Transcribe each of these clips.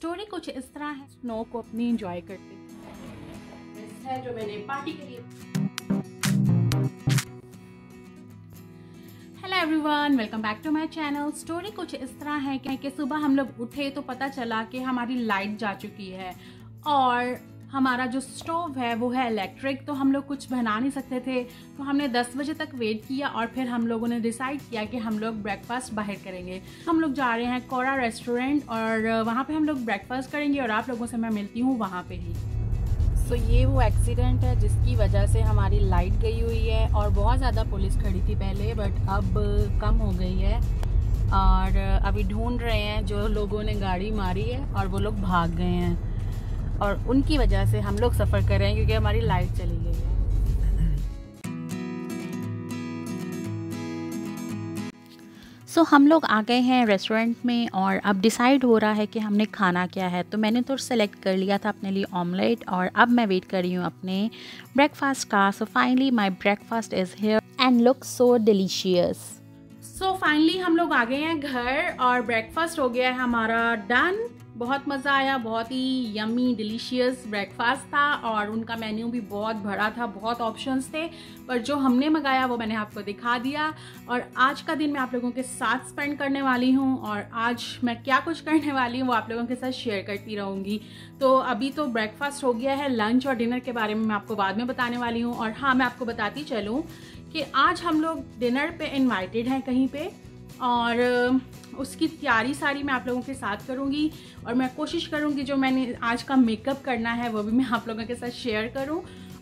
Story कुछ इस तरह है, स्नो को अपनी एंजॉय करते है जो मैंने पार्टी के लिए। Hello everyone, welcome back to my channel. Story कुछ इस तरह है कि सुबह हम लोग उठे तो पता चला कि हमारी लाइट जा चुकी है और हमारा जो स्टोव है वो है इलेक्ट्रिक, तो हम लोग कुछ बना नहीं सकते थे। तो हमने 10 बजे तक वेट किया और फिर हम लोगों ने डिसाइड किया कि हम लोग ब्रेकफास्ट बाहर करेंगे। हम लोग जा रहे हैं कोरा रेस्टोरेंट और वहाँ पे हम लोग ब्रेकफास्ट करेंगे और आप लोगों से मैं मिलती हूँ वहाँ पे ही। तो ये वो एक्सीडेंट है जिसकी वजह से हमारी लाइट गई हुई है और बहुत ज़्यादा पुलिस खड़ी थी पहले, बट अब कम हो गई है और अभी ढूंढ रहे हैं जो लोगों ने गाड़ी मारी है और वो लोग भाग गए हैं और उनकी वजह से हम लोग सफ़र कर रहे हैं क्योंकि हमारी लाइट चली गई है। सो हम लोग आ गए हैं रेस्टोरेंट में और अब डिसाइड हो रहा है कि हमने खाना क्या है। तो मैंने तो सेलेक्ट कर लिया था अपने लिए ऑमलेट और अब मैं वेट कर रही हूँ अपने ब्रेकफास्ट का। So finally my breakfast is here and looks so delicious. So finally हम लोग आ गए हैं घर और ब्रेकफास्ट हो गया है हमारा डन। बहुत मज़ा आया, बहुत ही यम्मी डिलीशियस ब्रेकफास्ट था और उनका मेन्यू भी बहुत बड़ा था, बहुत ऑप्शंस थे, पर जो हमने मंगाया वो मैंने आपको दिखा दिया। और आज का दिन मैं आप लोगों के साथ स्पेंड करने वाली हूँ और आज मैं क्या कुछ करने वाली हूँ वो आप लोगों के साथ शेयर करती रहूँगी। तो अभी तो ब्रेकफास्ट हो गया है, लंच और डिनर के बारे में मैं आपको बाद में बताने वाली हूँ। और हाँ, मैं आपको बताती चलूँ कि आज हम लोग डिनर पे इनवाइटेड हैं कहीं पे और उसकी तैयारी सारी मैं आप लोगों के साथ करूंगी और मैं कोशिश करूंगी जो मैंने आज का मेकअप करना है वो भी मैं आप लोगों के साथ शेयर करूं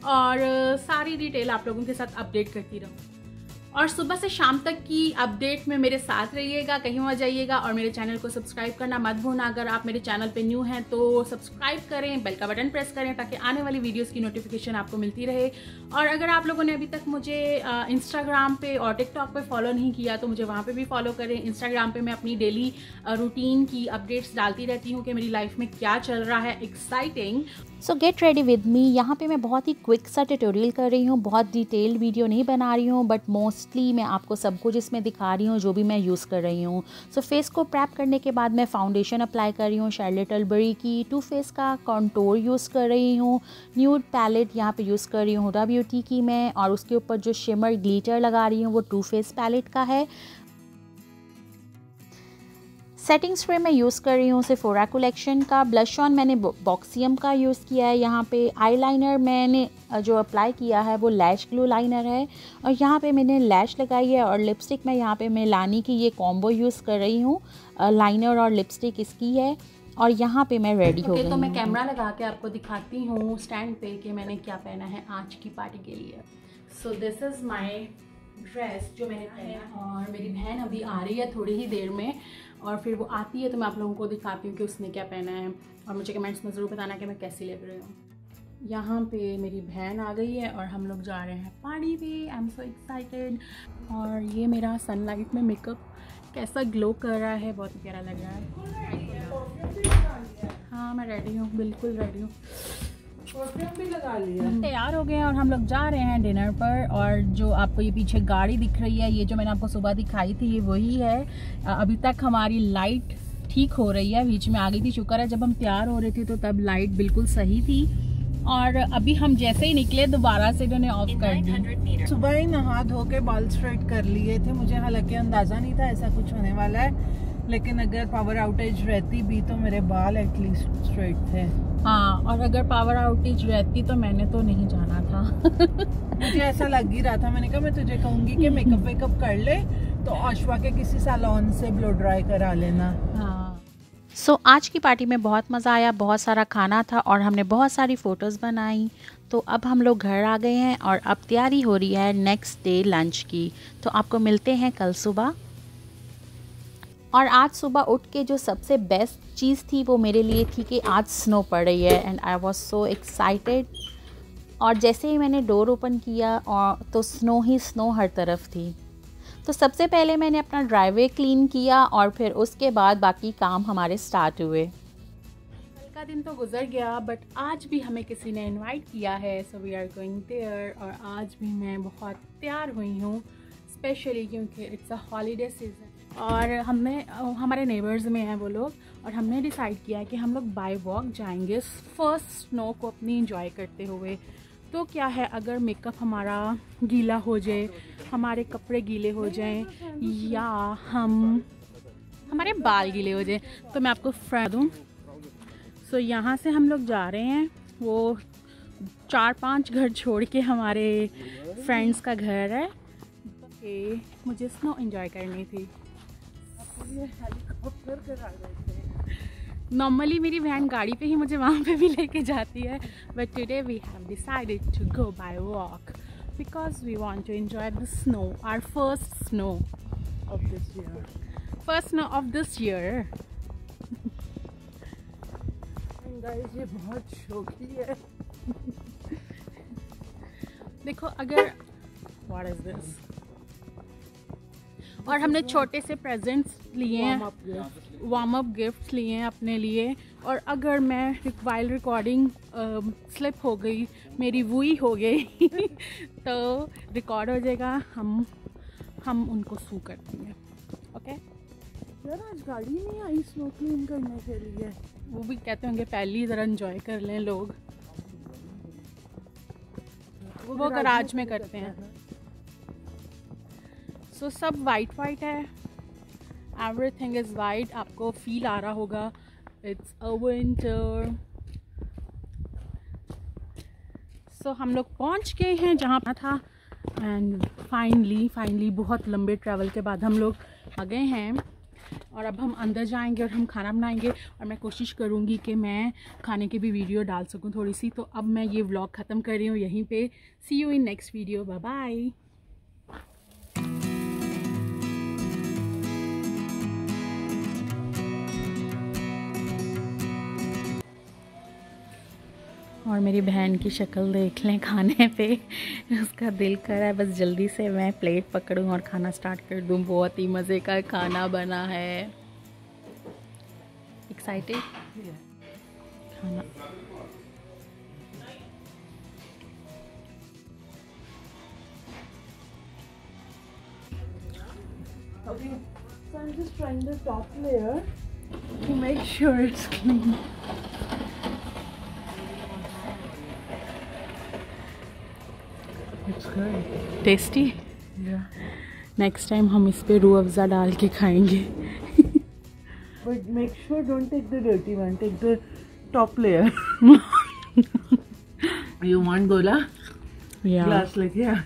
और सारी डिटेल आप लोगों के साथ अपडेट करती रहूं। और सुबह से शाम तक की अपडेट में मेरे साथ रहिएगा, कहीं मत जाइएगा और मेरे चैनल को सब्सक्राइब करना मत भूलना। अगर आप मेरे चैनल पे न्यू हैं तो सब्सक्राइब करें, बेल का बटन प्रेस करें ताकि आने वाली वीडियोस की नोटिफिकेशन आपको मिलती रहे। और अगर आप लोगों ने अभी तक मुझे इंस्टाग्राम पे और टिकटॉक पे फॉलो नहीं किया तो मुझे वहाँ पे भी फॉलो करें। इंस्टाग्राम पे मैं अपनी डेली रूटीन की अपडेट्स डालती रहती हूँ कि मेरी लाइफ में क्या चल रहा है exciting. So get ready with me. यहाँ पे मैं बहुत ही क्विक सा ट्यूटोरियल कर रही हूँ, बहुत डिटेल्ड वीडियो नहीं बना रही हूँ, बट मोस्टली मैं आपको सब कुछ इसमें दिखा रही हूँ जो भी मैं यूज़ कर रही हूँ। सो फेस को प्रैप करने के बाद मैं फाउंडेशन अप्लाई कर रही हूँ शार्लेट टिलबरी की। टू फेस का कॉन्टोर यूज़ कर रही हूँ, न्यूड पैलेट यहाँ पे यूज़ कर रही हूँ हुडा ब्यूटी की मैं, और उसके ऊपर जो शिमर ग्लिटर लगा रही हूँ वो टू फेस पैलेट का है। सेटिंग स्प्रे मैं यूज़ कर रही हूँ सेफोरा कलेक्शन का। ब्लश ऑन मैंने बॉक्सियम का यूज़ किया है। यहाँ पे आईलाइनर मैंने जो अप्लाई किया है वो लैश ग्लू लाइनर है और यहाँ पे मैंने लैश लगाई है। और लिपस्टिक में यहाँ पे मैं लानी की ये कॉम्बो यूज़ कर रही हूँ, लाइनर और लिपस्टिक इसकी है। और यहाँ पे मैं रेडी हो गई हूँ। तो मैं कैमरा लगा के आपको दिखाती हूँ स्टैंड पे कि मैंने क्या पहना है आज की पार्टी के लिए। So this is my dress जो मैंने पहना और मेरी बहन अभी आ रही है थोड़ी ही देर में और फिर वो आती है तो मैं आप लोगों को दिखाती हूँ कि उसने क्या पहना है और मुझे कमेंट्स में ज़रूर बताना कि मैं कैसी लग रही हूँ। यहाँ पे मेरी बहन आ गई है और हम लोग जा रहे हैं पार्टी पे। I am so excited. और ये मेरा सनलाइट में मेकअप कैसा ग्लो कर रहा है, बहुत ही प्यारा लग रहा है। हाँ मैं रेडी हूँ, बिल्कुल रेडी हूँ, भी लगा लिया, तैयार हो गए हैं और हम लोग जा रहे हैं डिनर पर। और जो आपको ये पीछे गाड़ी दिख रही है ये जो मैंने आपको सुबह दिखाई थी ये वही है। अभी तक हमारी लाइट ठीक हो रही है, बीच में आ गई थी, शुक्र है जब हम तैयार हो रहे थे तो तब लाइट बिल्कुल सही थी। और अभी हम जैसे ही निकले दोबारा से इन्होंने ऑफ कर दी। सुबह ही नहा धो के बाल स्ट्रेट कर लिए थे, मुझे हालांकि अंदाजा नहीं था ऐसा कुछ होने वाला है, लेकिन अगर पावर आउटेज रहती भी तो मेरे बाल एटलीस्ट स्ट्रेट थे। हाँ, और अगर पावर आउटेज रहती तो मैंने तो नहीं जाना था। मुझे ऐसा लग ही रहा था, मैंने कहा मैं तुझे कहूंगी कि मेकअप वेकअप कर ले तो आशवा के किसी सैलून से ब्लो ड्राई करा लेना। हाँ। सो आज की पार्टी में बहुत मज़ा आया, बहुत सारा खाना था और हमने बहुत सारी फ़ोटोज़ बनाई। तो अब हम लोग घर आ गए हैं और अब तैयारी हो रही है नेक्स्ट डे लंच की। तो आपको मिलते हैं कल सुबह। और आज सुबह उठ के जो सबसे बेस्ट चीज़ थी वो मेरे लिए थी कि आज स्नो पड़ रही है and I was so excited. और जैसे ही मैंने डोर ओपन किया और तो स्नो ही स्नो हर तरफ थी। तो सबसे पहले मैंने अपना ड्राइववे क्लीन किया और फिर उसके बाद बाकी काम हमारे स्टार्ट हुए। कल का दिन तो गुजर गया बट आज भी हमें किसी ने इनवाइट किया है, so we are going there. और आज भी मैं बहुत तैयार हुई हूँ स्पेशली क्योंकि इट्स अ हॉलीडे सीजन और हमारे नेबर्स में हैं वो लोग और हमने डिसाइड किया है कि हम लोग बाय वॉक जाएंगे फर्स्ट स्नो को अपनी एंजॉय करते हुए। तो क्या है, अगर मेकअप हमारा गीला हो जाए, हमारे कपड़े गीले हो जाएं या हमारे बाल गीले हो जाए, तो मैं आपको फ्रेंड दूँ। सो यहाँ से हम लोग जा रहे हैं, वो 4-5 घर छोड़ के हमारे फ्रेंड्स का घर है। मुझे स्नो एंजॉय करनी थी। नॉर्मली मेरी बहन गाड़ी पे ही मुझे वहाँ पे भी लेके जाती है, but today we have decided to go by walk because we want to enjoy the snow, our first snow of this year, first snow of this year. Guys ये बहुत शौकी है। देखो अगर व्हाट इज दिस, और हमने छोटे से presents लिए हैं, वार्म अप गिफ्ट्स लिए हैं अपने लिए। और अगर मैं वाइल रिकॉर्डिंग स्लिप हो गई, मेरी वुई हो गई तो रिकॉर्ड हो जाएगा, हम उनको सू कर देंगे। ओके यार आज गाड़ी नहीं आई स्नो क्लीन करने के लिए। वो भी कहते होंगे पहली ज़रा एंजॉय कर लें लोग, वो गराज में करते हैं। सो सब वाइट है, एवरीथिंग इज़ वाइट। आपको फील आ रहा होगा इट्स अ विंटर। सो हम लोग पहुंच गए हैं जहाँ था, एंड फाइनली बहुत लंबे ट्रैवल के बाद हम लोग आ गए हैं। और अब हम अंदर जाएंगे और हम खाना बनाएंगे, और मैं कोशिश करूँगी कि मैं खाने की भी वीडियो डाल सकूँ थोड़ी सी। तो अब मैं ये व्लॉग ख़त्म कर रही हूँ यहीं पे। See you in next video, bye bye. और मेरी बहन की शक्ल देख लें खाने पे, उसका दिल कर रहा है बस जल्दी से मैं प्लेट पकड़ूं और खाना स्टार्ट कर दूं। बहुत ही मज़े का खाना बना है। एक्साइटेड खाना। Okay, so I'm just trying the top layer to make sure it's clean. It's good. Tasty. Yeah. Next time हम इस पे रूह अफ़ज़ा डाल के खाएंगे। But make sure don't take the dirty one. Take the top layer. You want gola? Yeah. Glass like yeah.